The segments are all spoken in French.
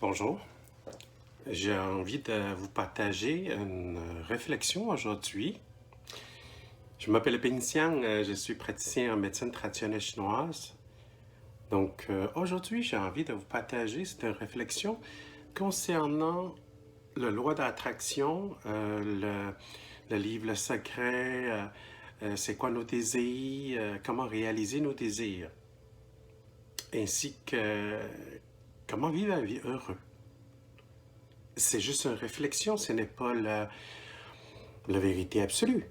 Bonjour, j'ai envie de vous partager une réflexion aujourd'hui. Je m'appelle Ping Xiang, je suis praticien en médecine traditionnelle chinoise. Donc aujourd'hui, j'ai envie de vous partager cette réflexion concernant la loi d'attraction, le livre Le Secret, c'est quoi nos désirs, comment réaliser nos désirs, ainsi que comment vivre une vie heureuse. C'est juste une réflexion, ce n'est pas la vérité absolue.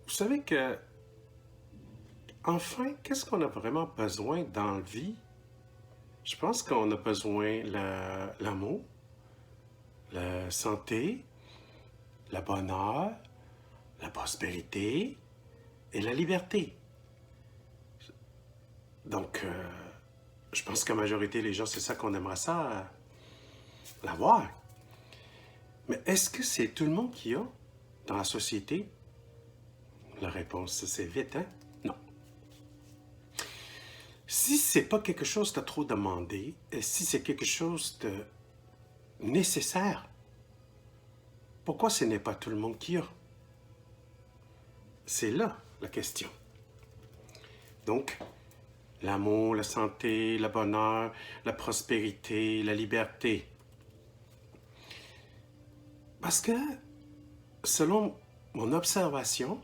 Vous savez que, enfin, qu'est-ce qu'on a vraiment besoin dans la vie? Je pense qu'on a besoin l'amour, la santé, le bonheur, la prospérité et la liberté. Donc, je pense que la majorité des gens, c'est ça qu'on aimerait ça, l'avoir. Mais est-ce que c'est tout le monde qui a dans la société? La réponse, c'est vite, hein? Non. Si c'est pas quelque chose de trop demandé, et si c'est quelque chose de nécessaire, pourquoi ce n'est pas tout le monde qui a? C'est là la question. Donc, l'amour, la santé, le bonheur, la prospérité, la liberté. Parce que, selon mon observation,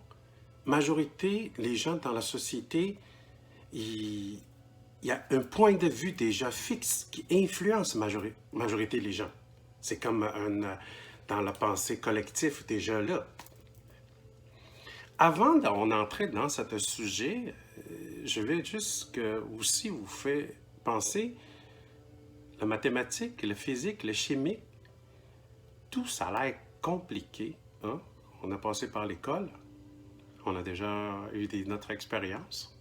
majorité, les gens dans la société, il y a un point de vue déjà fixe qui influence majorité des gens. C'est comme dans la pensée collective déjà là. Avant d'entrer dans ce sujet, je vais juste aussi vous faire penser la mathématique, la physique, la chimie, tout ça a l'air compliqué. Hein? On a passé par l'école, on a déjà eu notre expérience.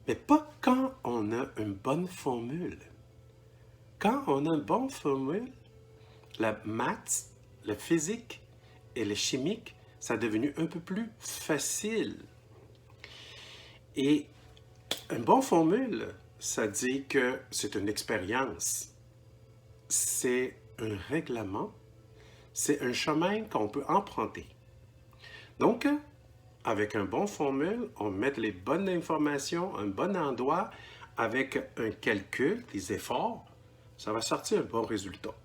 Mais pas quand on a une bonne formule. Quand on a une bonne formule, la maths, la physique et la chimique, ça est devenu un peu plus facile. Et une bonne formule, ça dit que c'est une expérience, c'est un règlement, c'est un chemin qu'on peut emprunter. Donc, avec une bonne formule, on met les bonnes informations à un bon endroit, avec un calcul, des efforts, ça va sortir un bon résultat.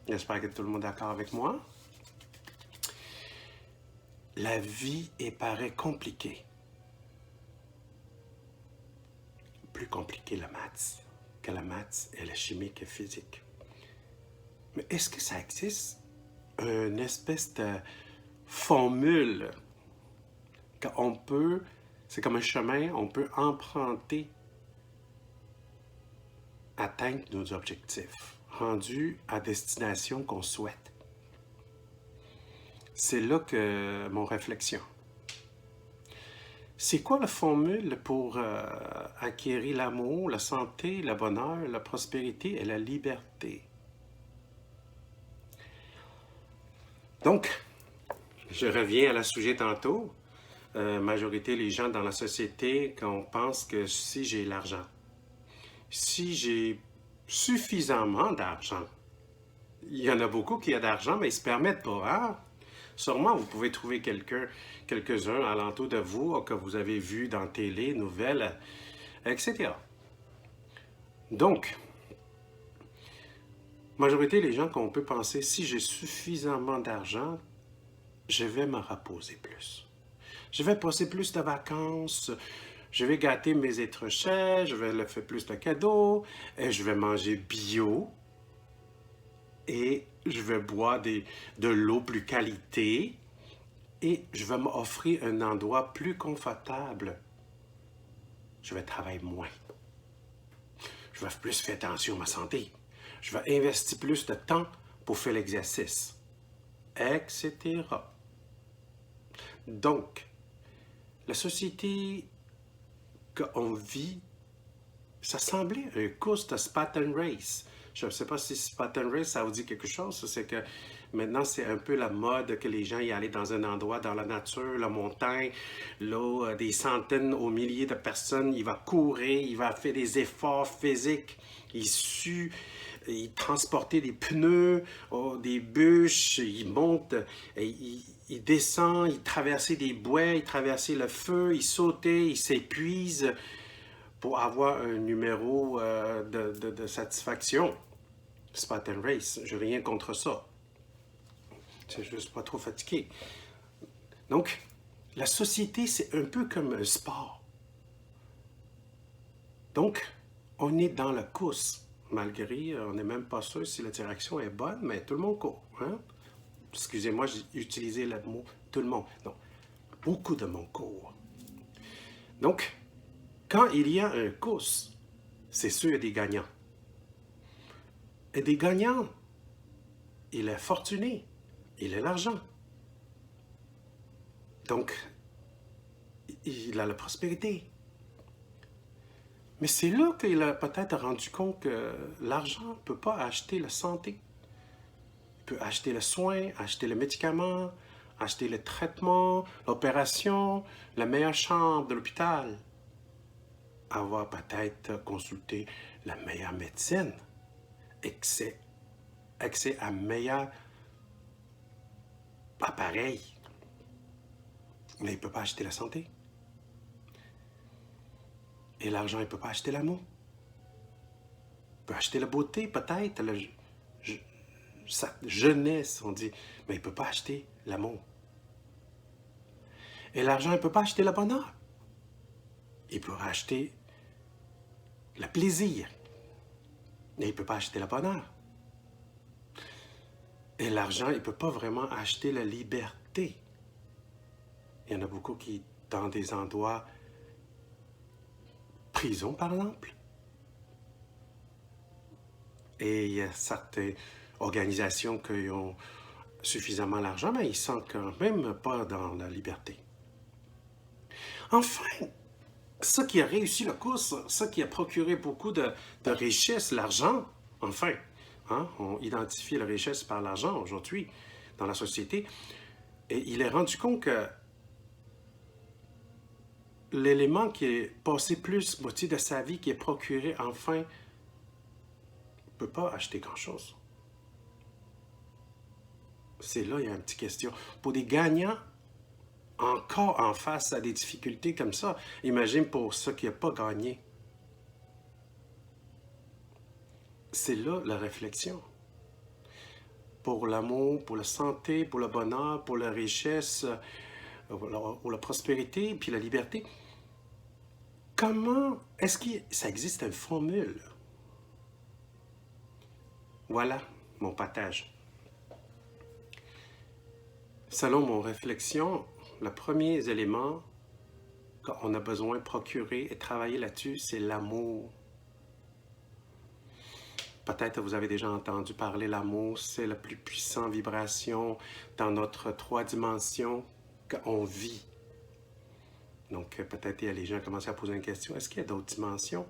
J'espère que tout le monde est d'accord avec moi. La vie paraît compliquée. Plus compliquée la maths que la maths et la chimique et physique. Mais est-ce que ça existe une espèce de formule qu'on peut, c'est comme un chemin, on peut emprunter, atteindre nos objectifs, rendus à destination qu'on souhaite? C'est là que mon réflexion. C'est quoi la formule pour acquérir l'amour, la santé, le bonheur, la prospérité et la liberté? Donc, je reviens à la sujet tantôt. Majorité des gens dans la société, qu'on pense que si j'ai l'argent, si j'ai suffisamment d'argent, il y en a beaucoup qui ont d'argent, mais ils ne se permettent pas. Hein? Sûrement, vous pouvez trouver quelques-uns alentour de vous que vous avez vus dans télé, nouvelles, etc. Donc, majorité des gens qu'on peut penser, si j'ai suffisamment d'argent, je vais me reposer plus. Je vais passer plus de vacances, je vais gâter mes êtres chers, je vais leur faire plus de cadeaux, et je vais manger bio, et je vais boire de l'eau plus qualité, et je vais m'offrir un endroit plus confortable. Je vais travailler moins. Je vais plus faire attention à ma santé. Je vais investir plus de temps pour faire l'exercice, etc. Donc, la société qu'on vit, ça semblait une course de Spartan Race. Je ne sais pas si Spartan Race, ça vous dit quelque chose. C'est que Maintenant, c'est un peu la mode que les gens y allaient dans un endroit, dans la nature, la montagne, là, des centaines aux milliers de personnes. Il va courir, il va faire des efforts physiques, il sue, il transportait des pneus, oh, des bûches, il monte, il descend, il traversait des bois, il traversait le feu, il sautait, il s'épuise pour avoir un numéro de satisfaction. Spartan Race, je n'ai rien contre ça. C'est juste pas trop fatigué. Donc, la société, c'est un peu comme un sport. Donc, on est dans la course, malgré, on n'est même pas sûr si la direction est bonne, mais tout le monde court. Hein? Excusez-moi, j'ai utilisé le mot tout le monde. Non, beaucoup de monde court. Donc, quand il y a une course, c'est sûr il y a des gagnants. Et des gagnants, il est fortuné, il a l'argent. Donc, il a la prospérité. Mais c'est là qu'il a peut-être rendu compte que l'argent ne peut pas acheter la santé. Il peut acheter le soin, acheter le médicament, acheter le traitement, l'opération, la meilleure chambre de l'hôpital. Avoir peut-être consulté la meilleure médecine, accès à meilleur appareil. Mais il ne peut pas acheter la santé. Et l'argent, il ne peut pas acheter l'amour. Il peut acheter la beauté, peut-être, sa jeunesse, on dit, mais il ne peut pas acheter l'amour. Et l'argent, il ne peut pas acheter le bonheur. Il peut acheter le plaisir, mais il ne peut pas acheter le bonheur. Et l'argent, il ne peut pas vraiment acheter la liberté. Il y en a beaucoup qui, dans des endroits, prison par exemple, et il y a certaines organisations qui ont suffisamment d'argent, mais ils ne sont quand même pas dans la liberté. Enfin, ce qui a réussi la course, ce qui a procuré beaucoup de richesse, l'argent, enfin, hein, on identifie la richesse par l'argent aujourd'hui dans la société, et il est rendu compte que l'élément qui est passé plus moitié de sa vie, qui est procuré enfin, ne peut pas acheter grand-chose. C'est là, il y a une petite question. Pour des gagnants, encore en face à des difficultés comme ça, imagine pour ceux qui n'ont pas gagné. C'est là la réflexion. Pour l'amour, pour la santé, pour le bonheur, pour la richesse, pour la prospérité, puis la liberté. Comment est-ce que ça existe une formule? Voilà mon partage. Selon mon réflexion, le premier élément qu'on a besoin de procurer et travailler là-dessus, c'est l'amour. Peut-être que vous avez déjà entendu parler, l'amour, c'est la plus puissante vibration dans notre 3 dimensions qu'on vit. Donc, peut-être il y a les gens qui commencent à poser une question, est-ce qu'il y a d'autres dimensions?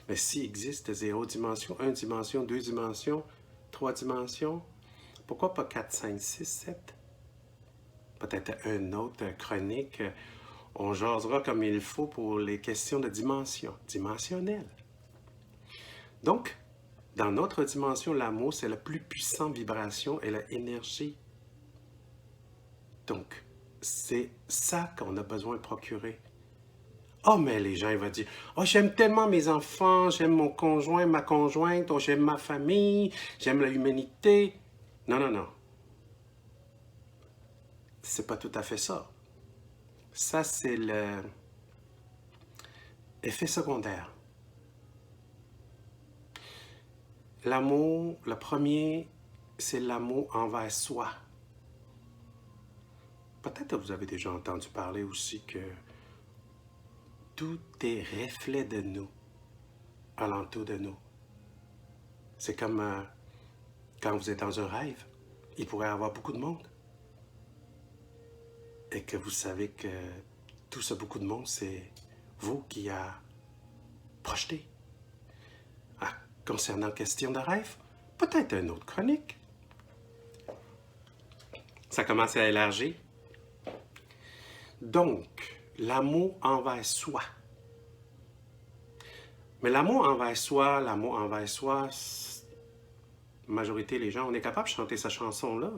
Mais s'il existe 0 dimension, 1 dimension, 2 dimensions, 3 dimensions, pourquoi pas 4, 5, 6, 7? Peut-être une autre chronique, on jasera comme il faut pour les questions de dimension, dimensionnelle. Donc, dans notre dimension, l'amour, c'est la plus puissante vibration et l'énergie. Donc, c'est ça qu'on a besoin de procurer. Oh, mais les gens, ils vont dire, oh, j'aime tellement mes enfants, j'aime mon conjoint, ma conjointe, oh, j'aime ma famille, j'aime la humanité. Non, non, non. C'est pas tout à fait ça. Ça, c'est l'effet secondaire. L'amour, le premier, c'est l'amour envers soi. Peut-être que vous avez déjà entendu parler aussi que tout est reflet de nous, alentour de nous. C'est comme quand vous êtes dans un rêve, il pourrait y avoir beaucoup de monde. Et que vous savez que tout ce beaucoup de monde, c'est vous qui a projeté. Ah, concernant question de rêve, peut-être une autre chronique. Ça commence à élargir. Donc, l'amour envers soi. Mais l'amour envers soi, la majorité des gens, on est capable de chanter cette chanson-là.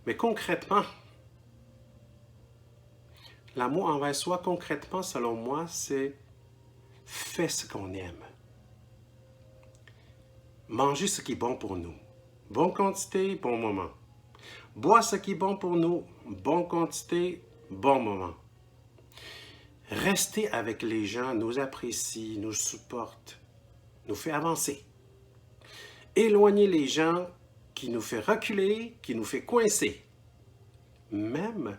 Mais concrètement, l'amour envers soi, concrètement, selon moi, c'est faire ce qu'on aime. Manger ce qui est bon pour nous. Bonne quantité, bon moment. Boire ce qui est bon pour nous. Bonne quantité, bon moment. Rester avec les gens nous apprécie, nous supporte, nous fait avancer. Éloigner les gens qui nous fait reculer, qui nous fait coincer. Même,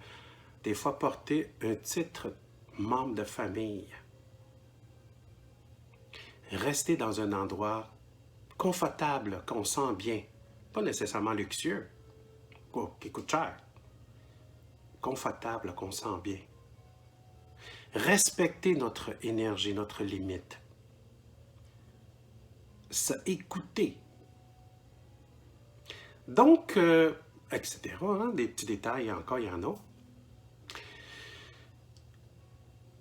des fois, porter un titre membre de famille. Rester dans un endroit confortable, qu'on sent bien. Pas nécessairement luxueux, qui coûte cher. Confortable, qu'on sent bien. Respecter notre énergie, notre limite. Se écouter. Donc, etc. Hein, des petits détails, encore, il y en a.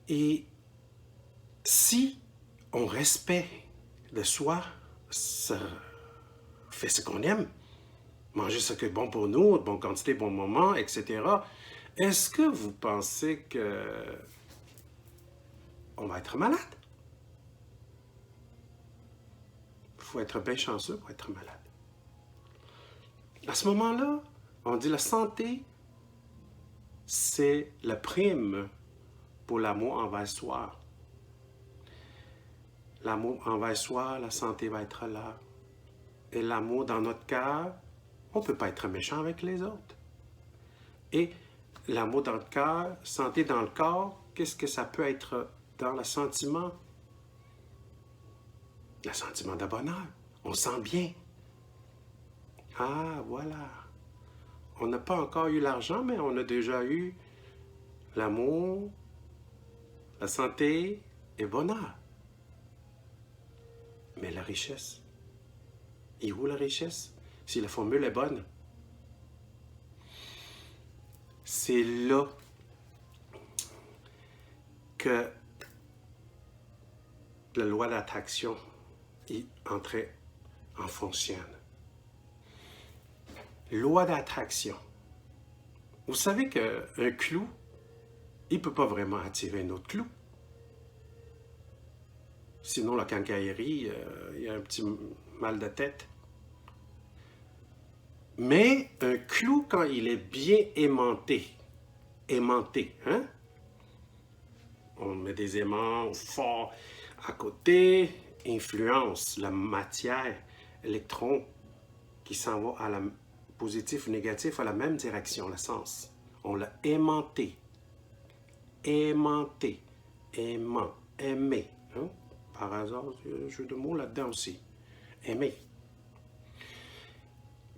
Et si on respecte de soi, fait ce qu'on aime, manger ce qui est bon pour nous, bonne quantité, bon moment, etc., est-ce que vous pensez que on va être malade? Il faut être bien chanceux pour être malade. À ce moment-là, on dit la santé, c'est la prime pour l'amour envers soi. L'amour envers soi, la santé va être là. Et l'amour dans notre cœur, on ne peut pas être méchant avec les autres. Et l'amour dans le cœur, santé dans le corps, qu'est-ce que ça peut être dans le sentiment? Le sentiment de bonheur. On sent bien. Ah, voilà. On n'a pas encore eu l'argent, mais on a déjà eu l'amour, la santé et le bonheur. Mais la richesse, et où la richesse? Si la formule est bonne. C'est là que la loi d'attraction est entrée en fonction. Loi d'attraction. Vous savez qu'un clou, il ne peut pas vraiment attirer un autre clou. Sinon, la quincaillerie, il y a un petit mal de tête. Mais un clou, quand il est bien aimanté, hein? On met des aimants forts à côté, influence la matière, électron, qui s'en va à la positif ou négatif à la même direction, le sens. On l'a aimanté. Aimanté. Aimant. Aimer. Hein? Par hasard, il y a un jeu de mots là-dedans aussi. Aimer.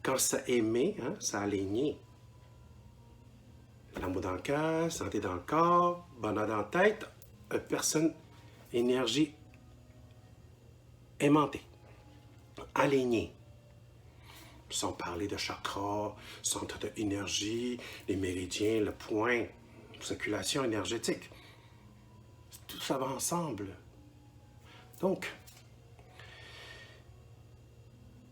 Quand ça aimait, hein, ça alignait. L'amour dans le cœur, santé dans le corps, bonheur dans la tête, personne, énergie aimantée, alignée. Sans parler de chakras, centre d'énergie, les méridiens, le point, circulation énergétique. Tout ça va ensemble. Donc,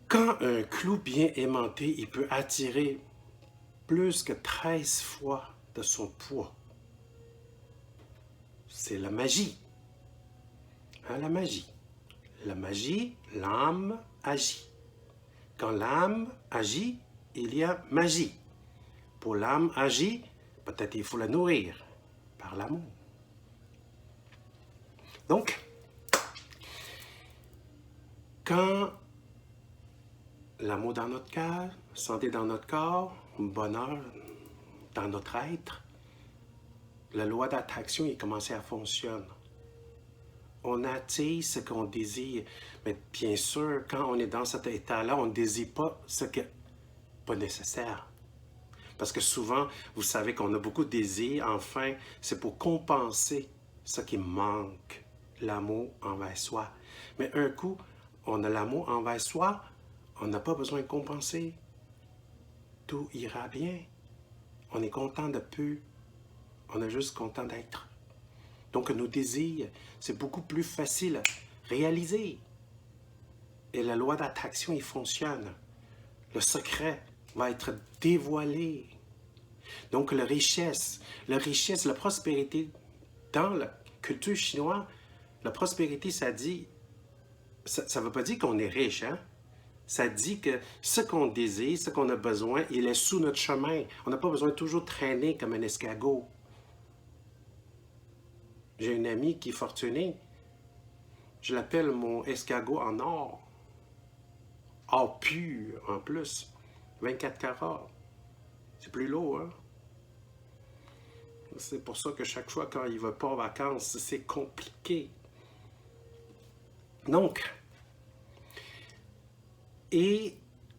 quand un clou bien aimanté, il peut attirer plus que 13 fois de son poids. C'est la magie. Hein, la magie. La magie, l'âme agit. Quand l'âme agit, il y a magie. Pour l'âme agir, peut-être il faut la nourrir par l'amour. Donc, quand l'amour dans notre cœur, santé dans notre corps, bonheur dans notre être, la loi d'attraction est commencée à fonctionner. On attire ce qu'on désire. Mais bien sûr, quand on est dans cet état-là, on ne désire pas ce qui n'est pas nécessaire. Parce que souvent, vous savez qu'on a beaucoup de désirs. Enfin, c'est pour compenser ce qui manque, l'amour envers soi. Mais un coup, on a l'amour envers soi, on n'a pas besoin de compenser. Tout ira bien. On est content de peu. On est juste content d'être. Donc, nos désirs, c'est beaucoup plus facile à réaliser. Et la loi d'attraction, il fonctionne. Le secret va être dévoilé. Donc, la richesse, la prospérité, dans la culture chinoise, la prospérité, ça ne veut pas dire qu'on est riche, hein? Ça dit que ce qu'on désire, ce qu'on a besoin, il est sous notre chemin. On n'a pas besoin de toujours traîner comme un escargot. J'ai une amie qui est fortunée. Je l'appelle mon escargot en or. Or pur, en plus. 24 carats. C'est plus lourd, hein? C'est pour ça que chaque fois quand il ne va pas en vacances, c'est compliqué. Donc, et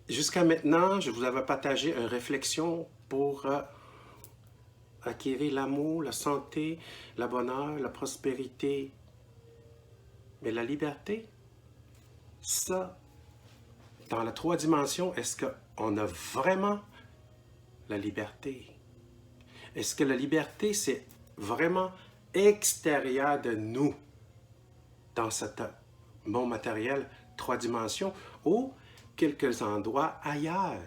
jusqu'à maintenant, je vous avais partagé une réflexion pour acquérir l'amour, la santé, le bonheur, la prospérité. Mais la liberté, ça, dans la 3 dimensions, est-ce qu'on a vraiment la liberté? Est-ce que la liberté, c'est vraiment extérieur de nous, dans cet monde matériel 3 dimensions, ou quelques endroits ailleurs?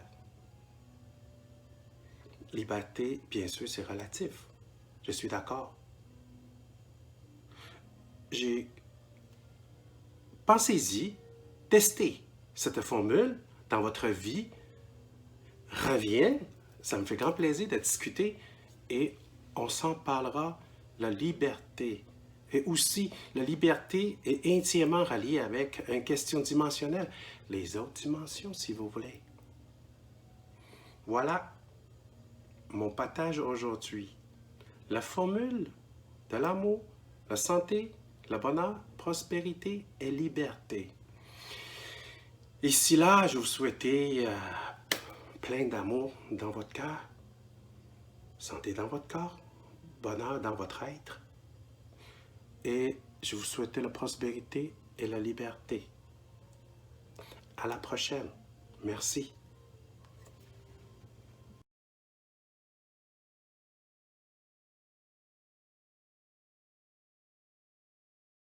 Liberté, bien sûr, c'est relatif. Je suis d'accord. Pensez-y, testez cette formule dans votre vie. Reviens, ça me fait grand plaisir de discuter et on s'en parlera, la liberté. Et aussi, la liberté est intimement reliée avec une question dimensionnelle. Les autres dimensions, si vous voulez. Voilà mon partage aujourd'hui. La formule de l'amour, la santé, le bonheur, prospérité et liberté. Ici là, je vous souhaite plein d'amour dans votre cœur, santé dans votre corps, bonheur dans votre être. Et je vous souhaite la prospérité et la liberté. À la prochaine. Merci.